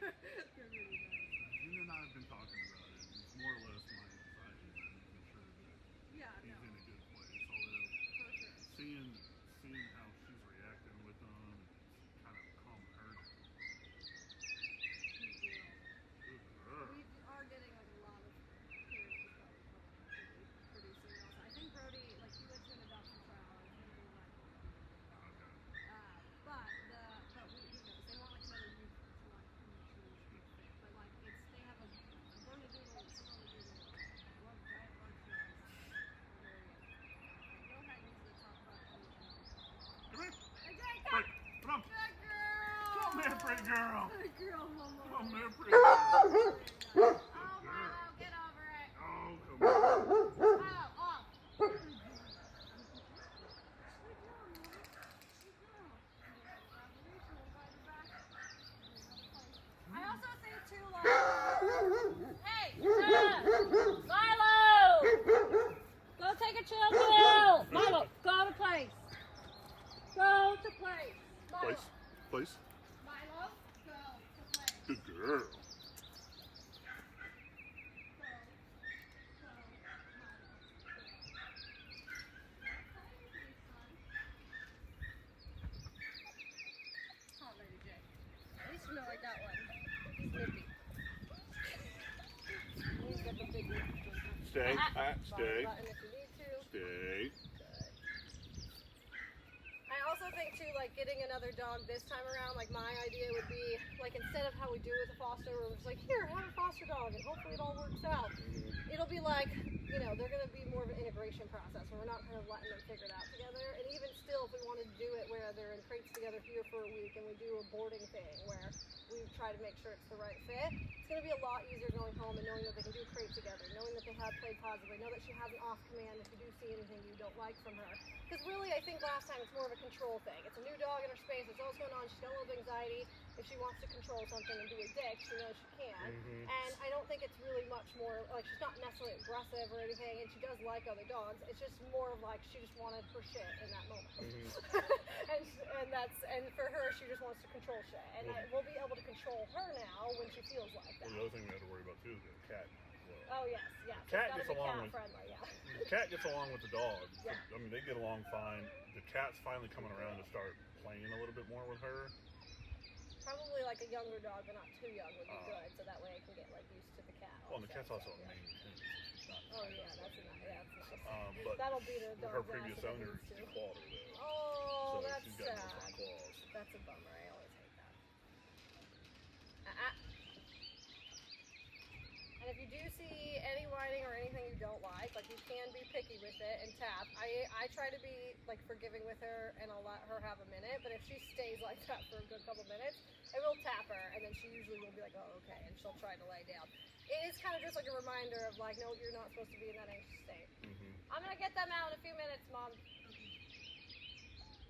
Gina and I have been talking about it. It's more or less my anxiety of making sure that he's in a good place. Although for sure. seeing how she's reacting with them, it's kind of calming her down. Good girl. We are getting like a lot of hearings that we're probably pretty soon. Also, I think Brody, like he went to an adoption trial. I think we might be looking at the dog. Okay. But who knows? They want like another week to like make sure we should fit. But like they have a Bernedoodle, Bernedoodle, large dogs. Very good. Go ahead and use the top part of the Come here. Hey, Jake, Hey, come on. good girl. Come here, pretty girl. Good girl, Mama. Come here, pretty girl. Oh, Milo, get over it. Oh, come on. Oh, off. Good girl, Mama. Good girl. I also think too, like, hey, Milo, go take a chill pill. Milo, go to place. Go to place. Milo. Place. Milo, go to place. Good girl. Oh, Lady J. At least you know I got one. He's nippy. He's got the big nip. Stay. Stay. Button if you need to. Stay. I also think too, like getting another dog this time around, like my idea would be, like instead of how we do with a foster, where we're just like, here, have a foster dog, and hopefully it all works out. It'll be like, you know, they're going to be more of an integration process, where we're not kind of letting them figure it out together. And even still, if we wanted to do it where they're in crates together here for a week, and we do a boarding thing where we try to make sure it's the right fit, it's going to be a lot easier going home and knowing that they can do a crate together, knowing that they have played positively, know that she has an off command if you do see anything you don't like from her. Because really, I think last time it's more of a control thing. It's a new dog in her space. There's what's going on. She's got a little anxiety. If she wants to control something and be a dick, she knows she can. And I don't think it's really much more, like she's not necessarily aggressive or anything, and she does like other dogs. It's just more of like she just wanted her shit in that moment. and for her, she just wants to control shit. And we'll be able to control her now when she feels like that. Well, the other thing we have to worry about too is the cat. Oh yes, yeah. The cat gets along with friendly, yeah. The cat gets along with the dog. Yeah. I mean, they get along fine. The cat's finally coming around to start playing a little bit more with her. Probably like a younger dog, but not too young would be good, so that way it can get like used to the cat. Well, and the cat's also a maintained. Oh yeah, that's nice. But that'll be the dog's her previous owner too. clawed her though. Oh, So that's she's got no sad. claws. That's a bummer. I always hate that. And if you do see any whining or anything you don't like you can be picky with it and tap. I try to be like forgiving with her and I'll let her have a minute, but if she stays like that for a good couple minutes, I will tap her and then she usually will be like, oh, okay, and she'll try to lay down. It is kind of just like a reminder of like, no, you're not supposed to be in that anxious state. I'm going to get them out in a few minutes, Mom.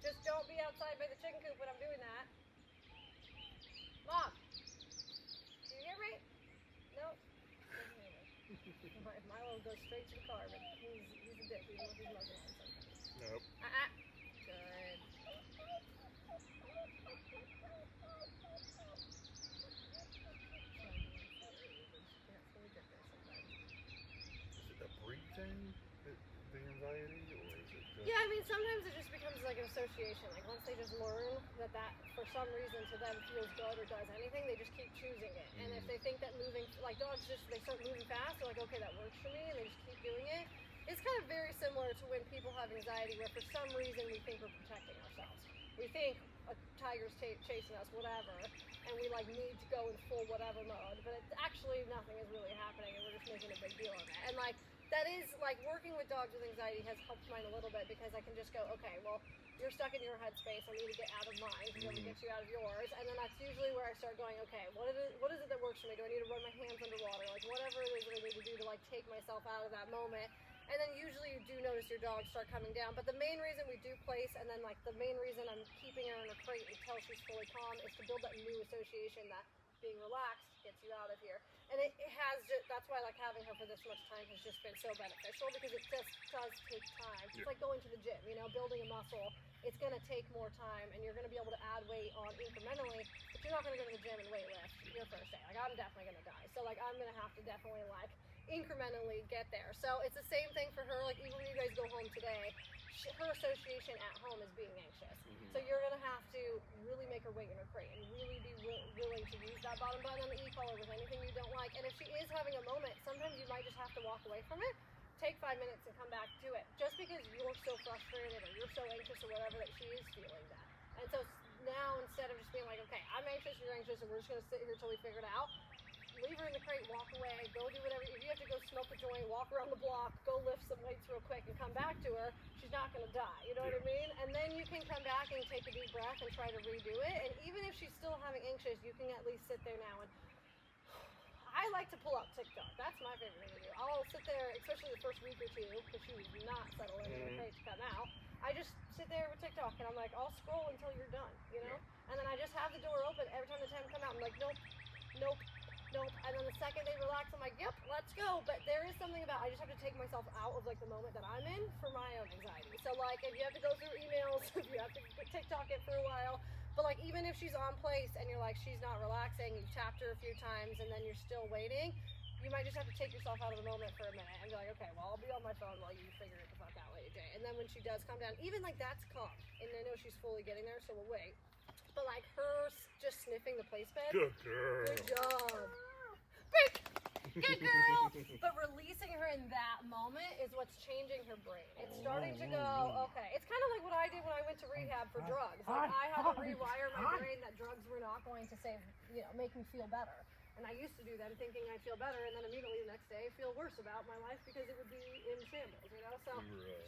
Just don't be outside by the chicken coop when I'm doing that. Mom, do you hear me? Nope. Milo goes straight to the car, but he's a dick, even if he's muzzling on sometimes. Nope. Good. Is it a breed thing, the anxiety, or is it just... Yeah, I mean, sometimes it just becomes like an association. Like once they just learn that for some reason to them feels good or does anything, they just keep choosing it. And if they think that moving, like dogs they start moving fast, they're like, okay, that works for me, and they just keep doing it. It's kind of very similar to when people have anxiety where for some reason we think we're protecting ourselves. We think a tiger's chasing us, whatever, and we like need to go in full whatever mode, but it's actually nothing is really happening and we're just making a big deal of it. And like, that is, like, working with dogs with anxiety has helped mine a little bit because I can just go, okay, well, you're stuck in your headspace, I need to get out of mine to be able to get you out of yours, and then that's usually where I start going, okay, what is it that works for me? Do I need to run my hands underwater? Like, whatever it is that I need to do to, like, take myself out of that moment. And then usually you do notice your dog start coming down. But the main reason we do place, and then like the main reason I'm keeping her in a crate until she's fully calm is to build that new association that being relaxed gets you out of here. And it has just, that's why like having her for this much time has just been so beneficial because it just does take time. It's like going to the gym, you know, building a muscle it's going to take more time, and you're going to be able to add weight on incrementally, but you're not going to go to the gym and weight lift your first day. Like, I'm definitely going to die. So, like, I'm going to have to definitely, like, incrementally get there. So it's the same thing for her. Like, even when you guys go home today, her association at home is being anxious. So you're going to have to really make her wait in her crate and really be willing to use that bottom button on the e-collar with anything you don't like. And if she is having a moment, sometimes you might just have to walk away from it, take 5 minutes and come back to it. Just because you're so frustrated or you're so anxious or whatever that she is feeling that. And so now, instead of just being like, okay, I'm anxious, you're anxious, and we're just going to sit here till we figure it out, leave her in the crate, walk away, go do whatever. If you have to go smoke a joint, walk around the block, go lift some weights real quick and come back to her, she's not going to die. You know what I mean? And then you can come back and take a deep breath and try to redo it. And even if she's still having anxious, you can at least sit there now and I like to pull up TikTok. That's my favorite thing to do. I'll sit there, especially the first week or two, because she was not settling in the crate to come out. I just sit there with TikTok and I'm like, I'll scroll until you're done, you know? And then I just have the door open every time the time come out. I'm like, nope, nope. Nope. And then the second they relax, I'm like, yep, let's go. But there is something about, I just have to take myself out of like the moment that I'm in for my own anxiety. So like, if you have to go through emails, if you have to TikTok it for a while, but like, even if she's on place and you're like, she's not relaxing, you've tapped her a few times and then you're still waiting, you might just have to take yourself out of the moment for a minute and be like, okay, well, I'll be on my phone while you figure it the fuck out, Lady J. And then when she does calm down, even like that's calm. And I know she's fully getting there, so we'll wait. But like her just sniffing the place bed. Good girl. Good job. Break. Good girl. But releasing her in that moment is what's changing her brain. It's starting to go, okay. It's kind of like what I did when I went to rehab for drugs. Like I had to rewire my brain that drugs were not going to make me feel better. And I used to do them thinking I'd feel better, and then immediately the next day feel worse about my life because it would be in shambles, you know? So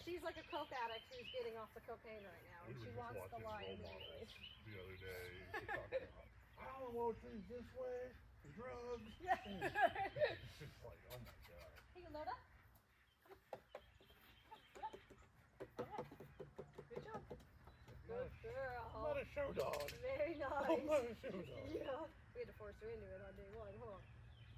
she's like a coke addict who's getting off the cocaine right now, and she wants the lie immediately. The other day, talking about, I don't want things this way, drugs. It's just like, oh my god. Hey, Lola. Good job. Good girl. I'm not a show dog. Very nice. I'm not a show dog. Yeah. We had to force her into it on day one, huh?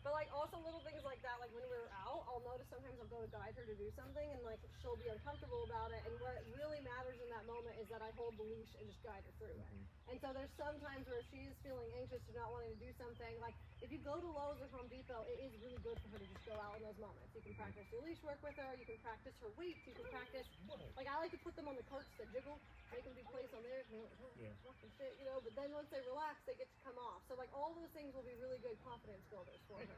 But like also little things like that, like when we're out, I'll notice sometimes I'll go to guide her to do something and like she'll be uncomfortable about it, and what really matters in that moment is that I hold the leash and just guide her through it. And so there's some times where if she is feeling anxious or not wanting to do something, like if you go to Lowe's or Home Depot, it is really good for her to just go out in those moments. You can practice your leash work with her, you can practice her weight, you can practice, like I like to put them on the carts that jiggle, make them do plays on there, fucking shit, you know, but then once they relax, they get to come off. So like all those things will be really good confidence builders for her.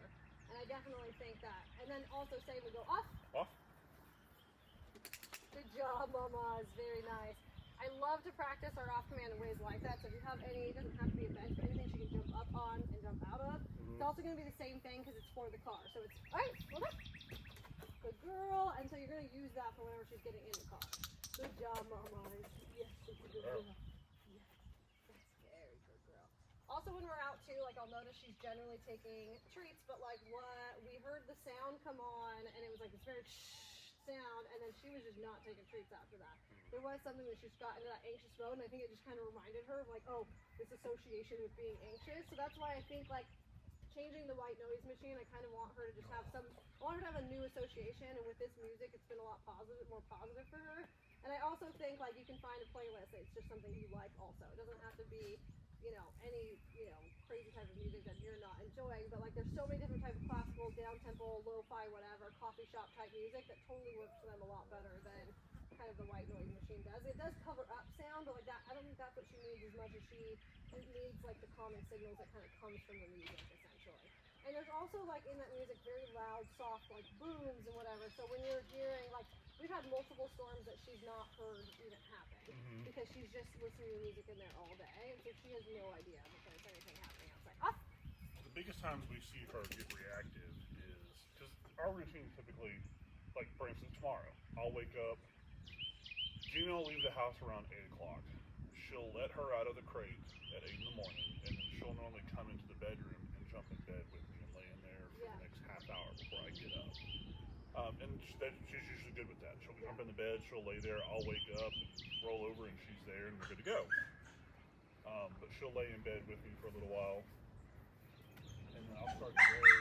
And I definitely think that. And then also say we go off. Off. Good job, Mama. It's very nice. I love to practice our off command in ways like that. So if you have any, it doesn't have to be a bench, but anything she can jump up on and jump out of. It's also going to be the same thing because it's for the car. So it's, all right, hold up. Good girl. And so you're going to use that for whenever she's getting in the car. Good job, Mama. Yes, it's a good girl. Yes, that's very good girl. Also, when we're out too, like I'll notice she's generally taking treats, but like what we heard the sound come on, and it was like this very sound, and then she was just not taking treats after that. There was something that she just got into that anxious mode, and I think it just kind of reminded her of like, oh, this association with being anxious. So that's why I think like changing the white noise machine, I kind of want her to just have I want her to have a new association, and with this music, it's been a lot more positive for her. And I also think like you can find a playlist that's just something you like also. It doesn't have to be, any, crazy type of music that you're not enjoying, but like there's so many different types of classical, down-tempo, lo-fi, whatever, coffee shop type music that totally works for them a lot better than kind of the white noise machine does. It does cover up sound, but like that, I don't think that's what she needs as much as she needs like the calming signals that kind of comes from the music essentially. And there's also like in that music very loud, soft like booms and whatever, so when you're hearing like, we've had multiple storms that she's not heard even happen because she's just listening to music in there all day, and so she has no idea that there's anything happening outside. Ah! The biggest times we see her get reactive is because our routine typically, like for instance tomorrow, I'll wake up, Gina will leave the house around 8 o'clock. She'll let her out of the crate at 8 in the morning, and then she'll normally come into the bedroom and jump in bed with me and lay in there for the next half hour before I get up. And she's usually good with that. She'll jump in the bed, she'll lay there, I'll wake up, roll over, and she's there, and we're good to go. But she'll lay in bed with me for a little while, and then I'll start the day.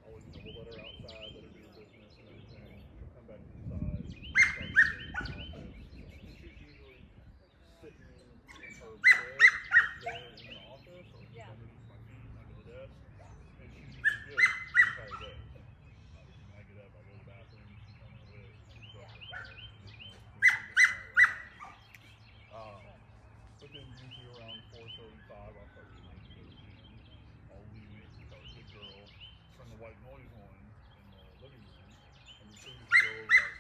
Always, we'll let her outside, let her do her business and everything. She'll come back inside, start the day in the office. She's usually white noise on in the living room, and as soon as you go over by the